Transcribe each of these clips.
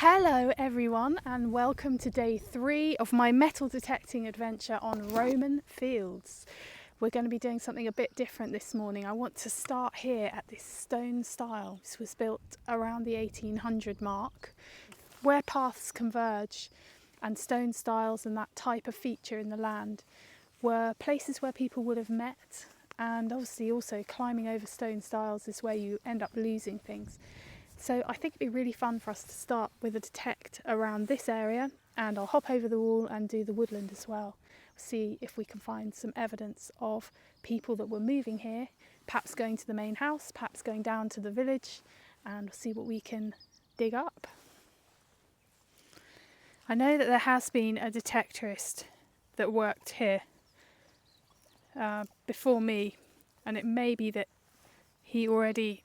Hello everyone and welcome to day 3 of my metal detecting adventure on Roman fields. We're going to be doing something a bit different this morning. I want to start here at this stone stile. This was built around the 1800 mark. Where paths converge and stone stiles and that type of feature in the land were places where people would have met, and obviously also climbing over stone stiles is where you end up losing things. So I think it'd be really fun for us to start with a detect around this area, and I'll hop over the wall and do the woodland as well. See if we can find some evidence of people that were moving here, perhaps going to the main house, perhaps going down to the village, and we'll see what we can dig up. I know that there has been a detectorist that worked here before me, and it may be that he already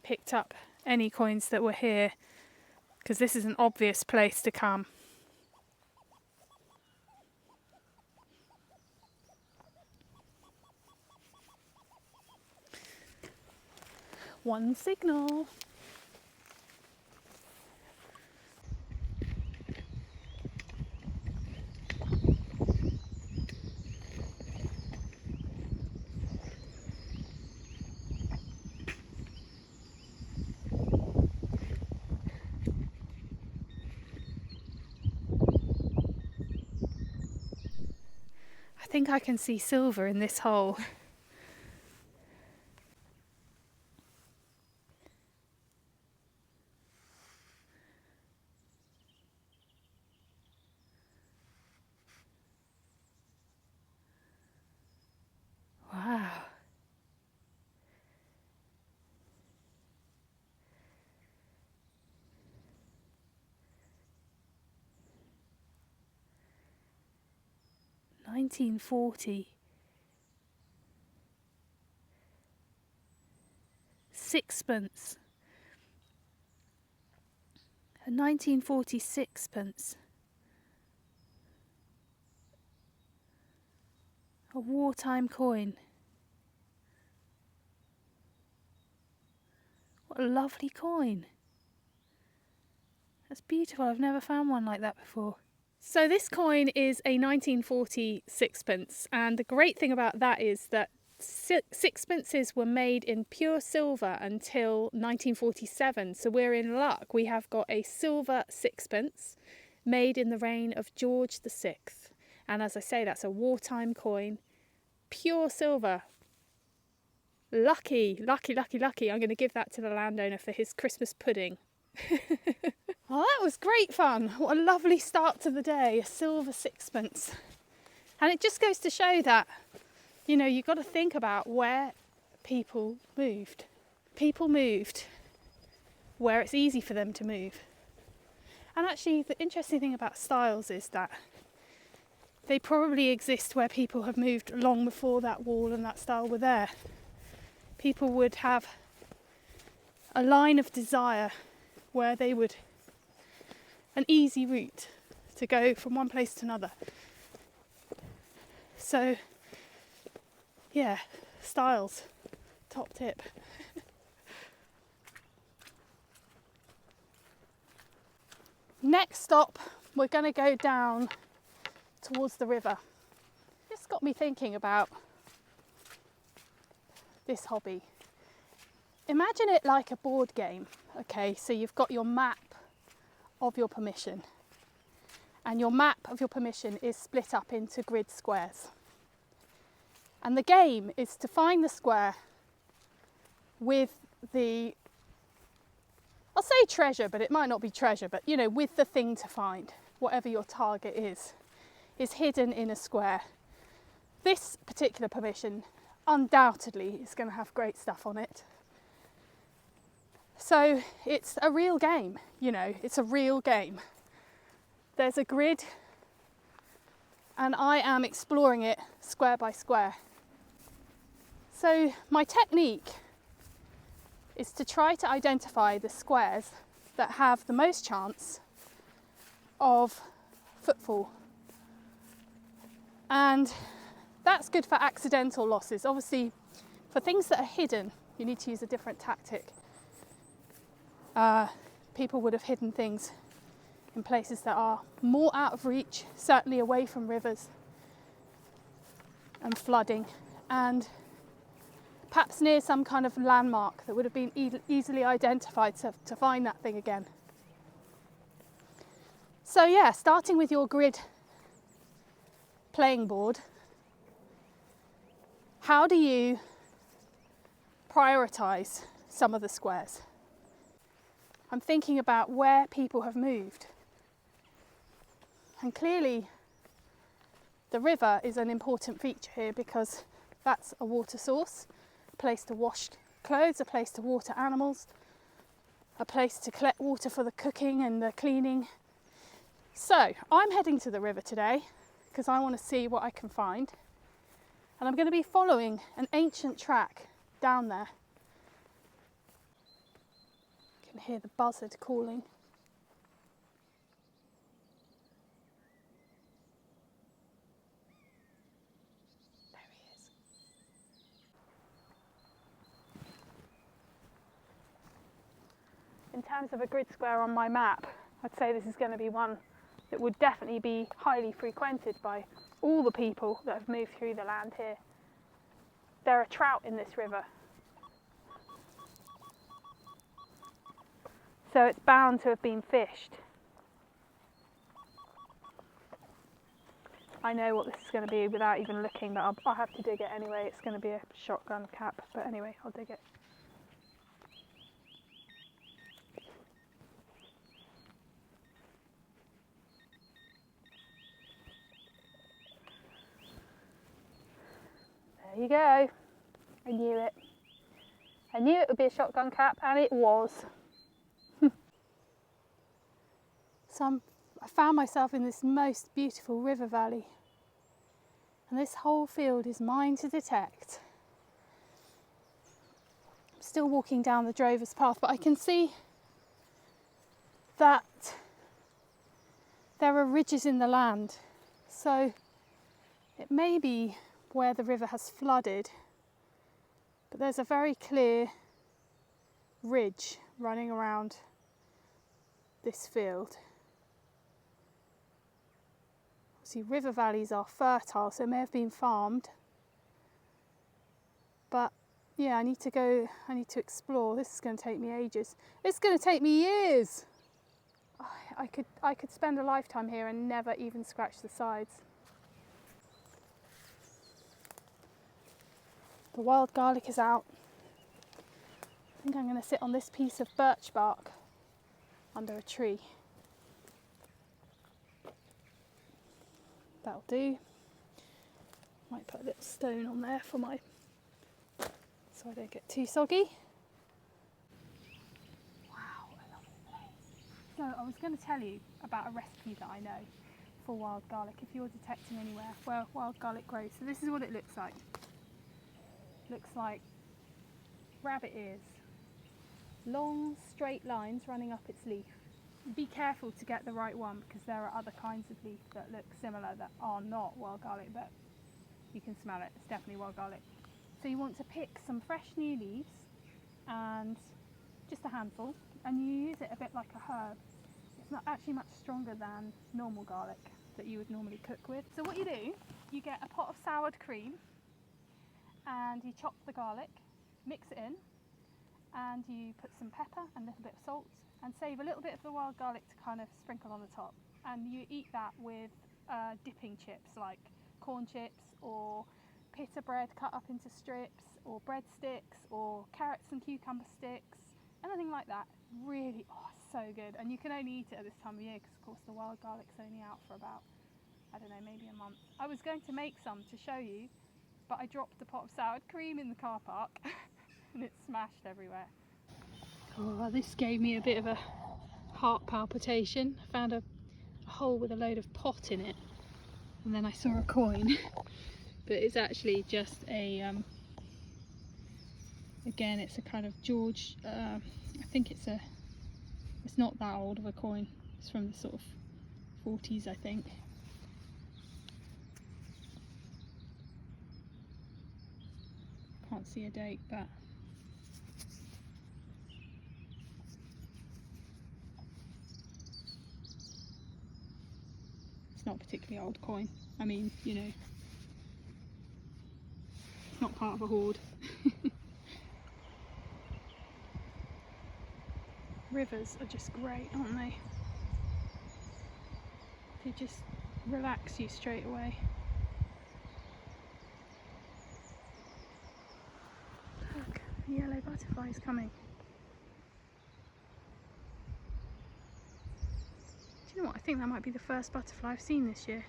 picked up any coins that were here, because this is an obvious place to come. One signal. I think I can see silver in this hole. Wow. $1940. Sixpence. A 1940 sixpence. A wartime coin. What a lovely coin. That's beautiful. I've never found one like that before. So this coin is a 1940 sixpence, and the great thing about that is that sixpences were made in pure silver until 1947, so we're in luck. We have got a silver sixpence made in the reign of George VI, and as I say, that's a wartime coin, pure silver. Lucky, lucky, lucky, lucky. I'm going to give that to the landowner for his Christmas pudding. Oh, that was great fun. What a lovely start to the day, a silver sixpence. And it just goes to show that, you know, you've got to think about where people moved. People moved where it's easy for them to move. And actually, the interesting thing about stiles is that they probably exist where people have moved long before that wall and that stile were there. People would have a line of desire where they would, an easy route to go from one place to another. So, yeah, stiles, top tip. Next stop, we're going to go down towards the river. This got me thinking about this hobby. Imagine it like a board game. Okay, so you've got your map of your permission, and your map of your permission is split up into grid squares. And the game is to find the square with the, I'll say treasure, but it might not be treasure, but you know, with the thing to find, whatever your target is hidden in a square. This particular permission undoubtedly is going to have great stuff on it. So it's a real game, you know, it's a real game. There's a grid and I am exploring it square by square. So my technique is to try to identify the squares that have the most chance of footfall And that's good for accidental losses. Obviously, for things that are hidden, you need to use a different tactic. People would have hidden things in places that are more out of reach, certainly away from rivers and flooding, and perhaps near some kind of landmark that would have been easily identified to find that thing again. So yeah, starting with your grid playing board, how do you prioritise some of the squares? I'm thinking about where people have moved. And clearly the river is an important feature here because that's a water source, a place to wash clothes, a place to water animals, a place to collect water for the cooking and the cleaning. So I'm heading to the river today because I want to see what I can find. And I'm going to be following an ancient track down there. You can hear the buzzard calling. There he is. In terms of a grid square on my map, I'd say this is going to be one that would definitely be highly frequented by all the people that have moved through the land here. There are trout in this river, so it's bound to have been fished. I know what this is going to be without even looking, but I'll have to dig it anyway. It's going to be a shotgun cap, but anyway, I'll dig it. There you go. I knew it. I knew it would be a shotgun cap, and it was. So I found myself in this most beautiful river valley, and this whole field is mine to detect. I'm still walking down the drover's path, but I can see that there are ridges in the land, so it may be where the river has flooded, but there's a very clear ridge running around this field. See, river valleys are fertile, so it may have been farmed, but yeah, I need to explore. This is going to take me ages. It's going to take me years. I could spend a lifetime here and never even scratch the sides. The wild garlic is out. I think I'm going to sit on this piece of birch bark under a tree. That'll do. Might put a little stone on there for my, so I don't get too soggy. Wow, I love the place. So I was going to tell you about a recipe that I know for wild garlic if you're detecting anywhere where wild garlic grows. So this is what it looks like. Looks like rabbit ears, long straight lines running up its leaf. Be careful to get the right one because there are other kinds of leaf that look similar that are not wild garlic, but you can smell it. It's definitely wild garlic. So you want to pick some fresh new leaves and just a handful, and you use it a bit like a herb. It's not actually much stronger than normal garlic that you would normally cook with. So what you do, you get a pot of soured cream and you chop the garlic, mix it in, and you put some pepper and a little bit of salt and save a little bit of the wild garlic to kind of sprinkle on the top. And you eat that with dipping chips like corn chips or pita bread cut up into strips or breadsticks or carrots and cucumber sticks, anything like that. Really, so good. And you can only eat it at this time of year because of course the wild garlic's only out for about, I don't know, maybe a month. I was going to make some to show you, but I dropped a pot of soured cream in the car park and it smashed everywhere. Oh, this gave me a bit of a heart palpitation. I found a hole with a load of pot in it, and then I saw a coin, but it's actually just a, again, it's a kind of George, I think it's not that old of a coin. It's from the sort of 40s, I think. can't see a date, but it's not a particularly old coin. I mean, you know, it's not part of a hoard. Rivers are just great, aren't they? They just relax you straight away. Look, the yellow butterfly is coming. Do you know what? I think that might be the first butterfly I've seen this year.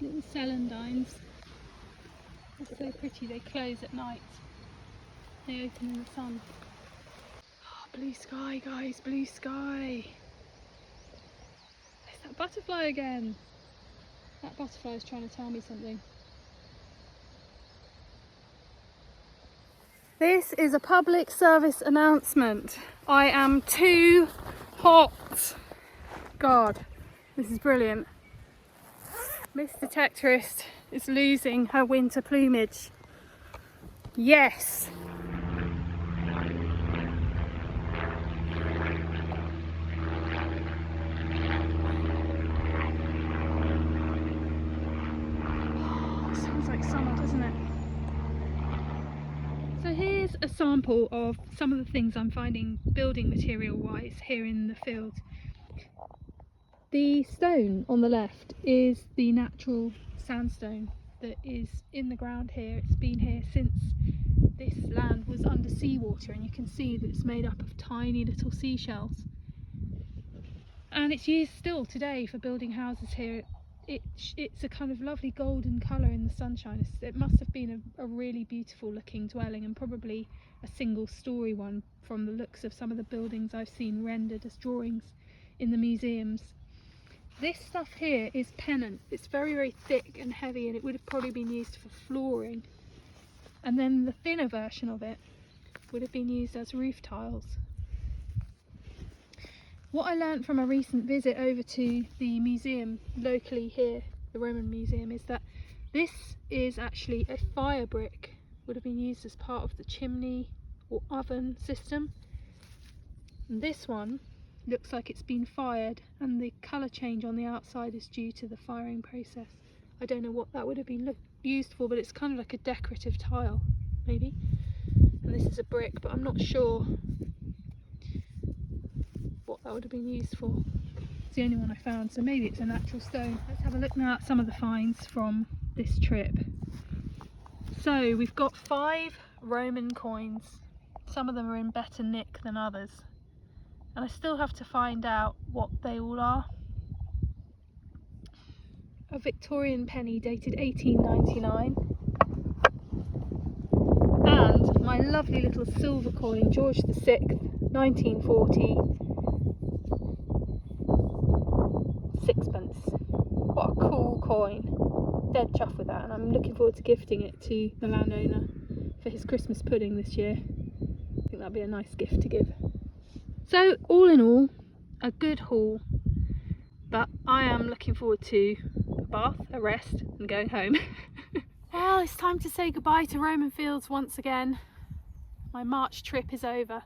Little celandines. They're so pretty, they close at night. They open in the sun. Oh, blue sky, guys, blue sky. There's that butterfly again. That butterfly is trying to tell me something. This is a public service announcement. I am too hot. God, this is brilliant. Miss Detectorist is losing her winter plumage. Yes. Sounds like summer, doesn't it? So here's a sample of some of the things I'm finding building material wise here in the field. The stone on the left is the natural sandstone that is in the ground here. It's been here since this land was under seawater, and you can see that it's made up of tiny little seashells. And it's used still today for building houses here. It's a kind of lovely golden colour in the sunshine. It must have been a really beautiful looking dwelling, and probably a single story one from the looks of some of the buildings I've seen rendered as drawings in the museums. This stuff here is pennant. It's very, very thick and heavy, and it would have probably been used for flooring. And then the thinner version of it would have been used as roof tiles. What I learnt from a recent visit over to the museum locally here, the Roman Museum, is that this is actually a fire brick. Would have been used as part of the chimney or oven system. And this one looks like it's been fired, and the colour change on the outside is due to the firing process. I don't know what that would have been used for, but it's kind of like a decorative tile, maybe. And this is a brick, but I'm not sure what that would have been used for. It's the only one I found, so maybe it's a natural stone. Let's have a look now at some of the finds from this trip. So we've got 5 Roman coins. Some of them are in better nick than others, and I still have to find out what they all are. A Victorian penny dated 1899, and my lovely little silver coin, George VI, 1940, sixpence. What a cool coin. Dead chuffed with that, and I'm looking forward to gifting it to the landowner for his Christmas pudding this year. I think that'd be a nice gift to give. So all in all, a good haul, but I am looking forward to a bath, a rest, and going home. Well, it's time to say goodbye to Roman Fields once again. My March trip is over,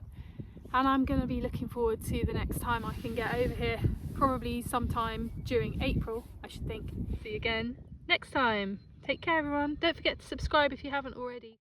and I'm going to be looking forward to the next time I can get over here, probably sometime during April, I should think. See you again next time. Take care, everyone. Don't forget to subscribe if you haven't already.